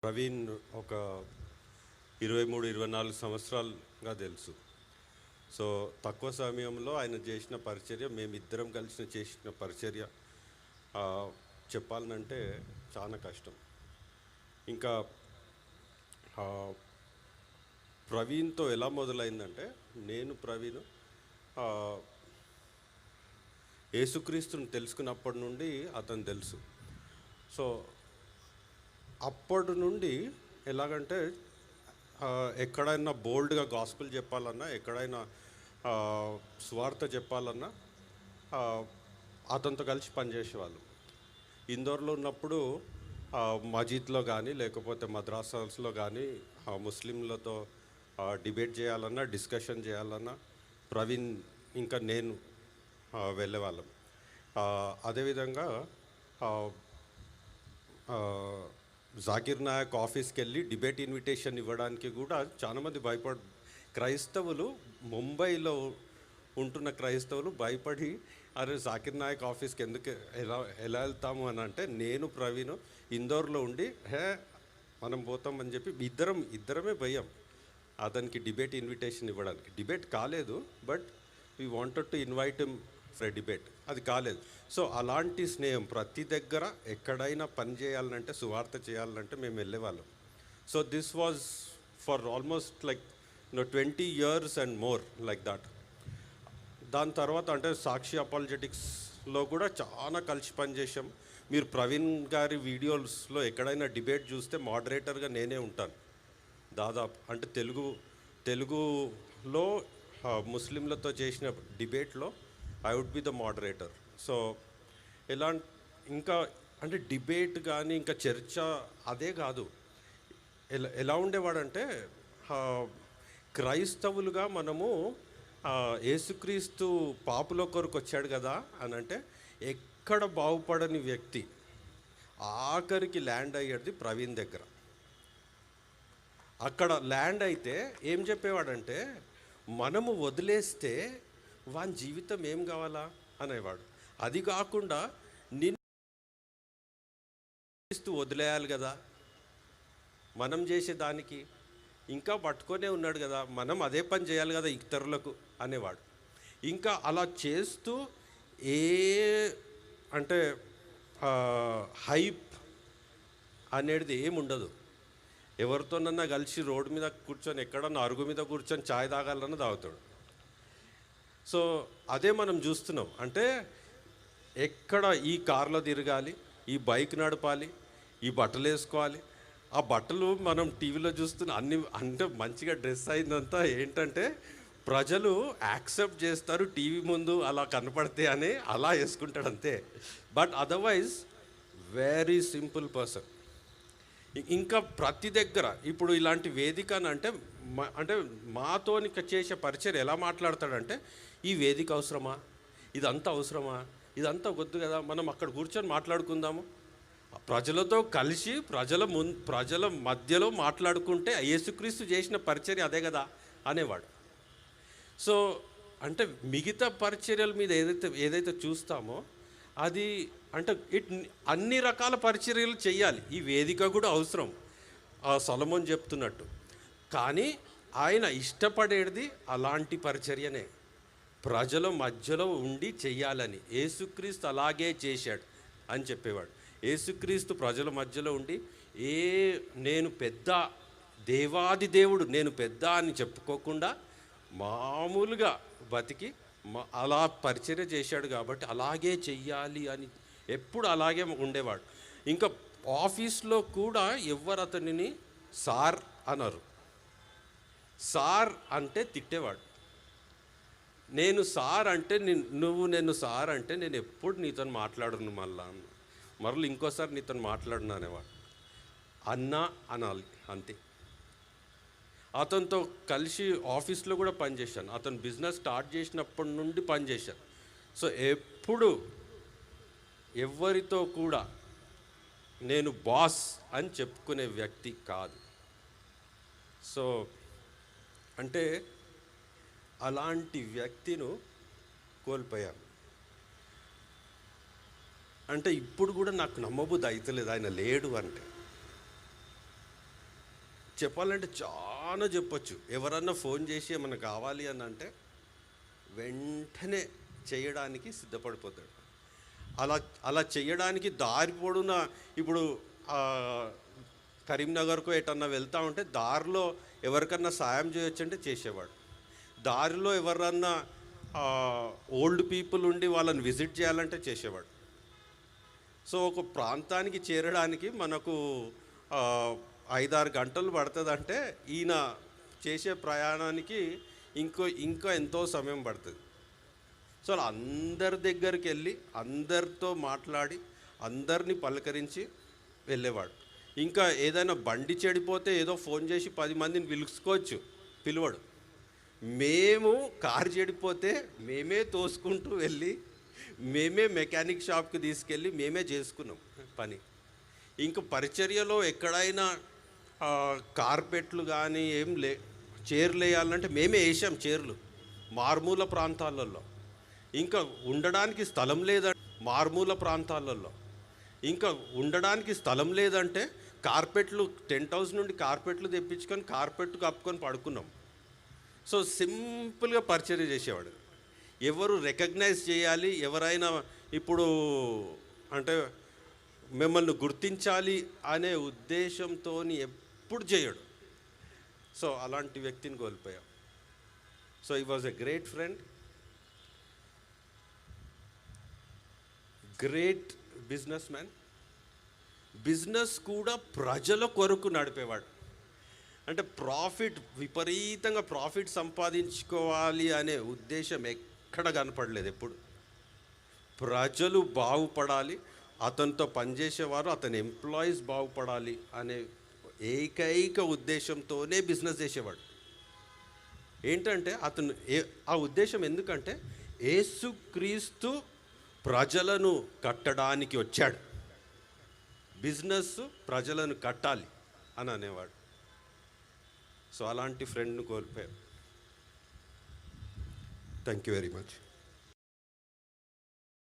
ప్రవీణ్ ఒక 23-24 సంవత్సరాలుగా తెలుసు. సో తక్కువ సమయంలో ఆయన చేసిన పరిచర్య, మేమిద్దరం కలిసి చేసిన పరిచర్య చెప్పాలనంటే చాలా కష్టం. ఇంకా ప్రవీణ్తో ఎలా మొదలైందంటే, నేను ప్రవీణ్ యేసుక్రీస్తుని తెలుసుకున్నప్పటి నుండి అతను తెలుసు. సో అప్పటి నుండి ఎలాగంటే ఎక్కడైనా బోల్డ్గా గాస్పుల్ చెప్పాలన్నా, ఎక్కడైనా స్వార్థ చెప్పాలన్నా అతనితో కలిసి పనిచేసేవాళ్ళు. ఇందోర్లో ఉన్నప్పుడు మజీద్లో కానీ లేకపోతే మద్రాసాస్లో కానీ ముస్లింలతో డిబేట్ చేయాలన్నా, డిస్కషన్ చేయాలన్నా ప్రవీణ్ ఇంకా నేను వెళ్ళేవాళ్ళం. అదేవిధంగా జాకిర్ నాయక్ ఆఫీస్కి వెళ్ళి డిబేట్ ఇన్విటేషన్ ఇవ్వడానికి కూడా చాలామంది క్రైస్తవులు, ముంబైలో ఉంటున్న క్రైస్తవులు భయపడి, అరే జాకిర్ నాయక్ ఆఫీస్కి ఎందుకు ఎలా వెళ్తాము అని అంటే, నేను ప్రవీణ్ ఇందోర్లో ఉండి మనం పోతామని చెప్పి ఇద్దరమే భయం అతనికి డిబేట్ ఇన్విటేషన్ ఇవ్వడానికి. డిబేట్ కాలేదు, but we wanted to invite him for debate. అది కాలేదు. సో అలాంటి స్నేహం ప్రతి దగ్గర ఎక్కడైనా పని చేయాలంటే, సువార్త చేయాలంటే మేము వెళ్ళేవాళ్ళం. So this was for almost like 20 years and more like that. దాని తర్వాత అంటే సాక్షి అపాలజెటిక్స్లో కూడా చాలా కలిసి పనిచేసాం. మీరు ప్రవీణ్ గారి వీడియోస్లో ఎక్కడైనా డిబేట్ చూస్తే మోడరేటర్గా నేనే ఉంటాను దాదాపు. అంటే తెలుగులో ముస్లింలతో చేసిన డిబేట్లో I would be the moderator. So ఇంకా అంటే డిబేట్ కానీ ఇంకా చర్చ అదే కాదు. ఎలా ఉండేవాడంటే, క్రైస్తవులుగా మనము యేసుక్రీస్తు పాపుల కొరకు వచ్చాడు కదా అని అంటే, ఎక్కడ బాగుపడని వ్యక్తి ఆఖరికి ల్యాండ్ అయ్యేది ప్రవీణ్ దగ్గర. అక్కడ ల్యాండ్ అయితే ఏం చెప్పేవాడంటే, మనము వదిలేస్తే వాని జీవితం ఏం కావాలా అనేవాడు. అది కాకుండా నిన్ను వదిలేయాలి కదా, మనం చేసేదానికి ఇంకా పట్టుకొనే ఉన్నాడు కదా, మనం అదే పని చేయాలి కదా ఇతరులకు అనేవాడు. ఇంకా అలా చేస్తూ అంటే హైప్ అనేది ఏముండదు. ఎవరితోనన్నా కలిసి రోడ్డు మీద కూర్చొని, ఎక్కడన్నా అరుగు మీద కూర్చొని ఛాయ్ తాగాలన్నా తాగుతాడు. సో అదే మనం చూస్తున్నాం. అంటే ఎక్కడ ఈ కార్లో తిరగాలి, ఈ బైక్ నడపాలి, ఈ బట్టలు వేసుకోవాలి. ఆ బట్టలు మనం టీవీలో చూస్తున్న అంటే మంచిగా డ్రెస్ అయిందంతా ఏంటంటే ప్రజలు యాక్సెప్ట్ చేస్తారు, టీవీ ముందు అలా కనపడితే అని అలా వేసుకుంటాడు అంతే. But otherwise very simple person. ఇంకా ప్రతి దగ్గర ఇప్పుడు ఇలాంటి వేదిక అంటే మాతోని చేసే పరిచయం ఎలా మాట్లాడతాడంటే, ఈ వేదిక అవసరమా, ఇదంతా అవసరమా, ఇదంతా వద్దు కదా, మనం అక్కడ కూర్చొని మాట్లాడుకుందాము, ప్రజలతో కలిసి ప్రజల మధ్యలో మాట్లాడుకుంటే యేసుక్రీస్తు చేసిన పరిచర్య అదే కదా అనేవాడు. సో అంటే మిగతా పరిచర్యల మీద ఏదైతే చూస్తామో అది అంటే అన్ని రకాల పరిచర్యలు చేయాలి, ఈ వేదిక కూడా అవసరం సొలొమోన్ చెప్తున్నట్టు. కానీ ఆయన ఇష్టపడేది అలాంటి పరిచర్యనే, ప్రజల మధ్యలో ఉండి చెయ్యాలని. యేసుక్రీస్తు అలాగే చేశాడు అని చెప్పేవాడు. యేసుక్రీస్తు ప్రజల మధ్యలో ఉండి నేను పెద్ద దేవాది దేవుడు, నేను పెద్ద అని చెప్పుకోకుండా మామూలుగా బతికి అలా పరిచర్య చేశాడు. కాబట్టి అలాగే చెయ్యాలి అని ఎప్పుడు అలాగే ఉండేవాడు. ఇంకా ఆఫీస్లో కూడా ఎవ్వరు అతనిని సార్ అనరు. సార్ అంటే తిట్టేవాడు. నేను సార్ అంటే నేను సార్ అంటే నేను ఎప్పుడు నీతో మాట్లాడను, మరలు ఇంకోసారి నీతో మాట్లాడను అనేవాడు. అన్నా అనాలి అంతే. అతనితో కలిసి ఆఫీస్లో కూడా పనిచేశాను. అతను బిజినెస్ స్టార్ట్ చేసినప్పటి నుండి పనిచేశాను. సో ఎప్పుడు ఎవరితో కూడా నేను బాస్ అని చెప్పుకునే వ్యక్తి కాదు. సో అంటే అలాంటి వ్యక్తిను కోల్పోయాను. అంటే ఇప్పుడు కూడా నాకు నమ్మబుద్ధి అవుతలేదు ఆయన లేడు అంటే. చెప్పాలంటే చాలా చెప్పొచ్చు. ఎవరన్నా ఫోన్ చేసి ఏమన్నా కావాలి అని అంటే వెంటనే చేయడానికి సిద్ధపడిపోతాడు. అలా అలా చేయడానికి దారి పొడున ఇప్పుడు ఆ, కరీంనగర్కు ఎటన్నా వెళ్తా ఉంటే దారిలో ఎవరికన్నా సాయం చేయొచ్చు అంటే చేసేవాడు. దారిలో ఎవరన్నా ఓల్డ్ పీపుల్ ఉండి వాళ్ళని విజిట్ చేయాలంటే చేసేవాడు. సో ఒక ప్రాంతానికి చేరడానికి మనకు ఆ, 5-6 గంటలు పడుతుందంటే ఈయన చేసే ప్రయాణానికి ఇంకా ఎంతో సమయం పడుతుంది. సో అలా అందరి దగ్గరికి వెళ్ళి అందరితో మాట్లాడి అందరినీ పలకరించి వెళ్ళేవాడు. ఇంకా ఏదైనా బండి చెడిపోతే ఏదో ఫోన్ చేసి 10 మందిని పిలువడు. మేము కారు చెడిపోతే మేమే తోసుకుంటూ వెళ్ళి మేమే మెకానిక్ షాప్కి తీసుకెళ్ళి మేమే చేసుకున్నాం పని. ఇంక పరిచర్యలో ఎక్కడైనా కార్పెట్లు కానీ చైర్లు వేయాలంటే మేమే వేసాం చైర్లు మారుమూల ప్రాంతాలలో. ఇంకా ఉండడానికి స్థలం లేదంటే కార్పెట్లు టెంట్ హౌస్ నుండి కార్పెట్లు తెప్పించుకొని కార్పెట్ కప్పుకొని పడుకున్నాం. సో సింపుల్గా పరిచర్య చేసేవాడు. ఎవరు రికగ్నైజ్ చేయాలి, ఎవరైనా ఇప్పుడు అంటే మిమ్మల్ని గుర్తించాలి అనే ఉద్దేశంతో ఎప్పుడు చేయడు. సో అలాంటి వ్యక్తిని కోల్పోయాం. సో ఈ was a great friend, great business man. Business కూడా ప్రజల కొరకు నడిపేవాడు. అంటే విపరీతంగా ప్రాఫిట్ సంపాదించుకోవాలి అనే ఉద్దేశం ఎక్కడ కనపడలేదు ఎప్పుడు. ప్రజలు బాగుపడాలి, అతనితో పనిచేసేవారు, అతని ఎంప్లాయీస్ బాగుపడాలి అనే ఏకైక ఉద్దేశంతోనే బిజినెస్ చేసేవాడు. ఏంటంటే ఆ ఉద్దేశం ఎందుకంటే యేసుక్రీస్తు ప్రజలను కట్టడానికి వచ్చాడు. బిజినెస్ ప్రజలను కట్టాలి అని అనేవాడు. సో అలాంటి ఫ్రెండ్ను కోల్పోయాం. Thank you very much.